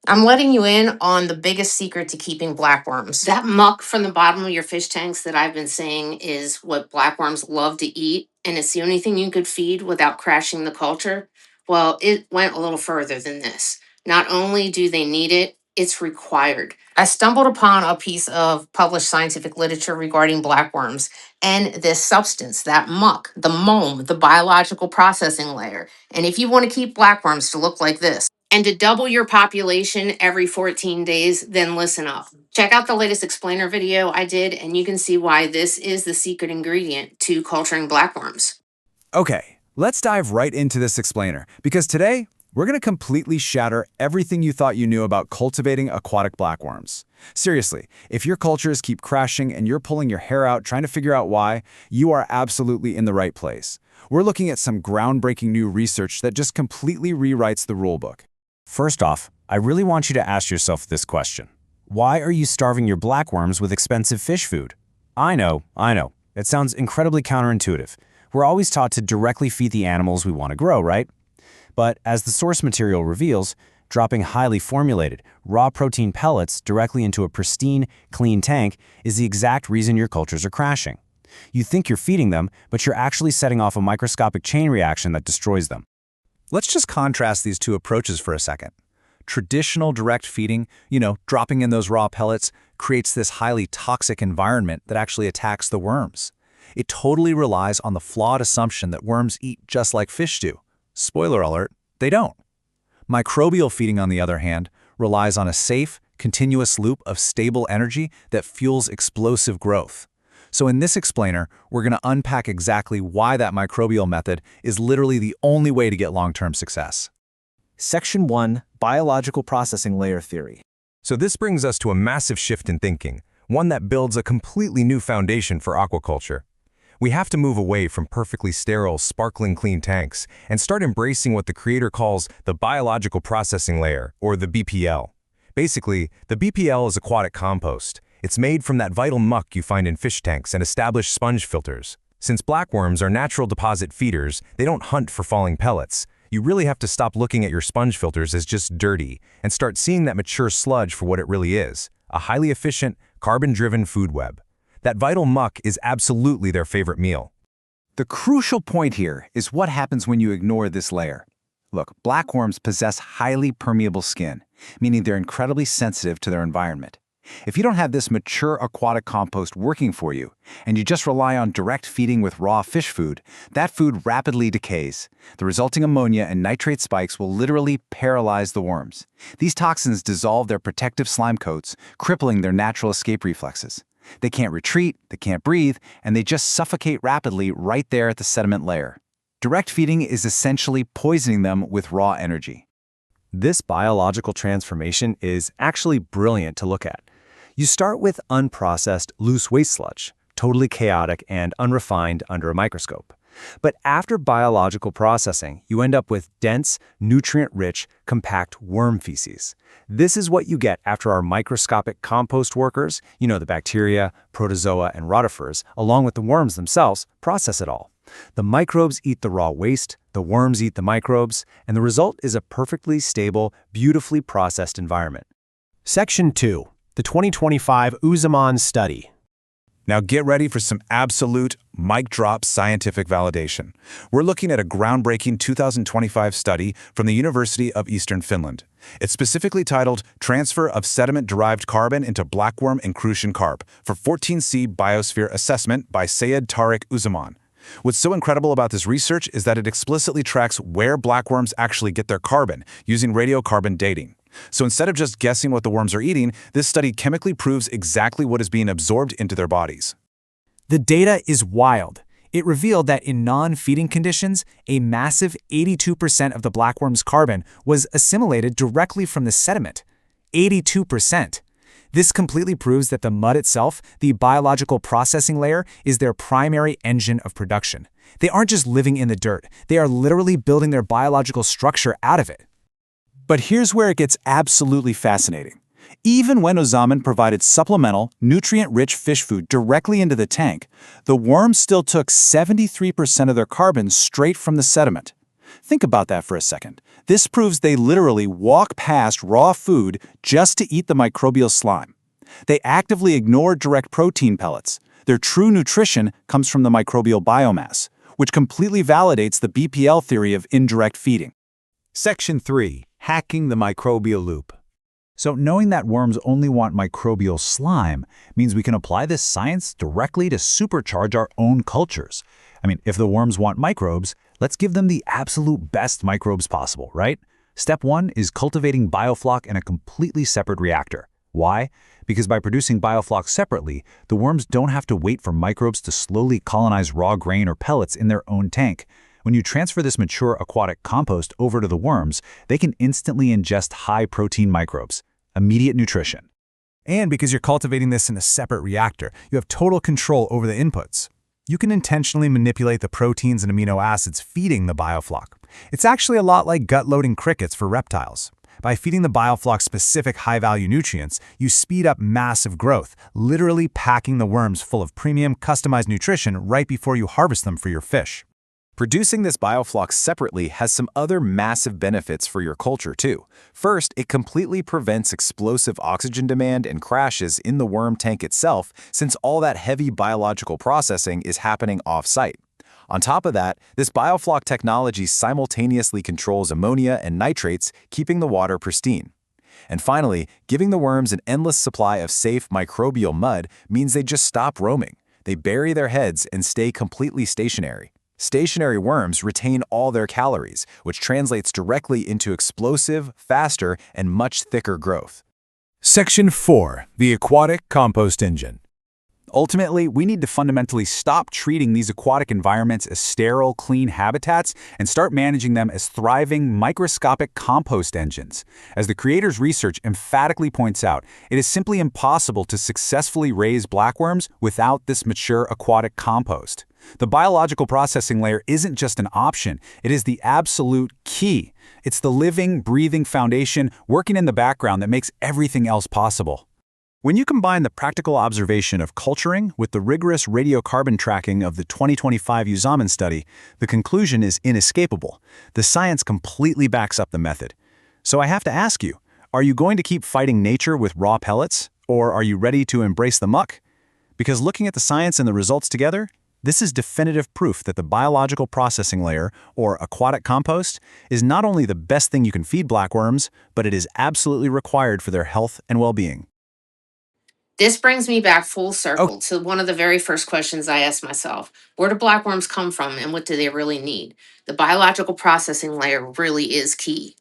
I'm letting you in on the biggest secret to keeping blackworms. That muck from the bottom of your fish tanks that I've been saying is what blackworms love to eat, and it's the only thing you could feed without crashing the culture. Well, it went a little further than this. Not only do they need it, it's required. I stumbled upon a piece of published scientific literature regarding blackworms and this substance, that muck, the mold, the biological processing layer. And if you want to keep blackworms to look like this, and to double your population every 14 days, then listen up. Check out the latest explainer video I did, and you can see why this is the secret ingredient to culturing blackworms. Okay, let's dive right into this explainer, because today, we're going to completely shatter everything you thought you knew about cultivating aquatic blackworms. Seriously, if your cultures keep crashing and you're pulling your hair out trying to figure out why, you are absolutely in the right place. We're looking at some groundbreaking new research that just completely rewrites the rulebook. First off, I really want you to ask yourself this question. Why are you starving your blackworms with expensive fish food? I know. It sounds incredibly counterintuitive. We're always taught to directly feed the animals we want to grow, right? But as the source material reveals, dropping highly formulated, raw protein pellets directly into a pristine, clean tank is the exact reason your cultures are crashing. You think you're feeding them, but you're actually setting off a microscopic chain reaction that destroys them. Let's just contrast these two approaches for a second. Traditional direct feeding, dropping in those raw pellets, creates this highly toxic environment that actually attacks the worms. It totally relies on the flawed assumption that worms eat just like fish do. Spoiler alert, they don't. Microbial feeding, on the other hand, relies on a safe, continuous loop of stable energy that fuels explosive growth. So in this explainer, we're going to unpack exactly why that microbial method is literally the only way to get long-term success. Section 1, Biological Processing Layer Theory. So this brings us to a massive shift in thinking, one that builds a completely new foundation for aquaculture. We have to move away from perfectly sterile, sparkling clean tanks and start embracing what the creator calls the biological processing layer, or the BPL. Basically, the BPL is aquatic compost. It's made from that vital muck you find in fish tanks and established sponge filters. Since blackworms are natural deposit feeders, they don't hunt for falling pellets. You really have to stop looking at your sponge filters as just dirty and start seeing that mature sludge for what it really is, a highly efficient, carbon-driven food web. That vital muck is absolutely their favorite meal. The crucial point here is what happens when you ignore this layer. Look, blackworms possess highly permeable skin, meaning they're incredibly sensitive to their environment. If you don't have this mature aquatic compost working for you, and you just rely on direct feeding with raw fish food, that food rapidly decays. The resulting ammonia and nitrate spikes will literally paralyze the worms. These toxins dissolve their protective slime coats, crippling their natural escape reflexes. They can't retreat, they can't breathe, and they just suffocate rapidly right there at the sediment layer. Direct feeding is essentially poisoning them with raw energy. This biological transformation is actually brilliant to look at. You start with unprocessed, loose waste sludge, totally chaotic and unrefined under a microscope. But after biological processing, you end up with dense, nutrient-rich, compact worm feces. This is what you get after our microscopic compost workers, the bacteria, protozoa, and rotifers, along with the worms themselves, process it all. The microbes eat the raw waste, the worms eat the microbes, and the result is a perfectly stable, beautifully processed environment. Section 2. The 2025 Uzaman Study. Now get ready for some absolute mic-drop scientific validation. We're looking at a groundbreaking 2025 study from the University of Eastern Finland. It's specifically titled Transfer of Sediment-Derived Carbon into Blackworm and Crucian Carp for 14C Biosphere Assessment by Sayed Tariq Uzaman. What's so incredible about this research is that it explicitly tracks where blackworms actually get their carbon using radiocarbon dating. So instead of just guessing what the worms are eating, this study chemically proves exactly what is being absorbed into their bodies. The data is wild. It revealed that in non-feeding conditions, a massive 82% of the blackworm's carbon was assimilated directly from the sediment. 82%. This completely proves that the mud itself, the biological processing layer, is their primary engine of production. They aren't just living in the dirt. They are literally building their biological structure out of it. But here's where it gets absolutely fascinating. Even when Uzaman provided supplemental, nutrient-rich fish food directly into the tank, the worms still took 73% of their carbon straight from the sediment. Think about that for a second. This proves they literally walk past raw food just to eat the microbial slime. They actively ignore direct protein pellets. Their true nutrition comes from the microbial biomass, which completely validates the BPL theory of indirect feeding. Section 3. Hacking the microbial loop. So knowing that worms only want microbial slime means we can apply this science directly to supercharge our own cultures. If the worms want microbes, let's give them the absolute best microbes possible, right? Step 1 is cultivating biofloc in a completely separate reactor. Why? Because by producing biofloc separately, the worms don't have to wait for microbes to slowly colonize raw grain or pellets in their own tank. When you transfer this mature aquatic compost over to the worms, they can instantly ingest high-protein microbes. Immediate nutrition. And because you're cultivating this in a separate reactor, you have total control over the inputs. You can intentionally manipulate the proteins and amino acids feeding the biofloc. It's actually a lot like gut-loading crickets for reptiles. By feeding the biofloc specific high-value nutrients, you speed up massive growth, literally packing the worms full of premium, customized nutrition right before you harvest them for your fish. Producing this biofloc separately has some other massive benefits for your culture too. First, it completely prevents explosive oxygen demand and crashes in the worm tank itself, since all that heavy biological processing is happening off-site. On top of that, this biofloc technology simultaneously controls ammonia and nitrates, keeping the water pristine. And finally, giving the worms an endless supply of safe microbial mud means they just stop roaming. They bury their heads and stay completely stationary. Stationary worms retain all their calories, which translates directly into explosive, faster, and much thicker growth. Section 4. The Aquatic Compost Engine. Ultimately, we need to fundamentally stop treating these aquatic environments as sterile, clean habitats and start managing them as thriving, microscopic compost engines. As the creator's research emphatically points out, it is simply impossible to successfully raise blackworms without this mature aquatic compost. The biological processing layer isn't just an option, it is the absolute key. It's the living, breathing foundation working in the background that makes everything else possible. When you combine the practical observation of culturing with the rigorous radiocarbon tracking of the 2025 Uzaman study, the conclusion is inescapable. The science completely backs up the method. So I have to ask you, are you going to keep fighting nature with raw pellets, or are you ready to embrace the muck? Because looking at the science and the results together, this is definitive proof that the biological processing layer, or aquatic compost, is not only the best thing you can feed blackworms, but it is absolutely required for their health and well-being. This brings me back full circle to one of the very first questions I asked myself. Where do blackworms come from and what do they really need? The biological processing layer really is key.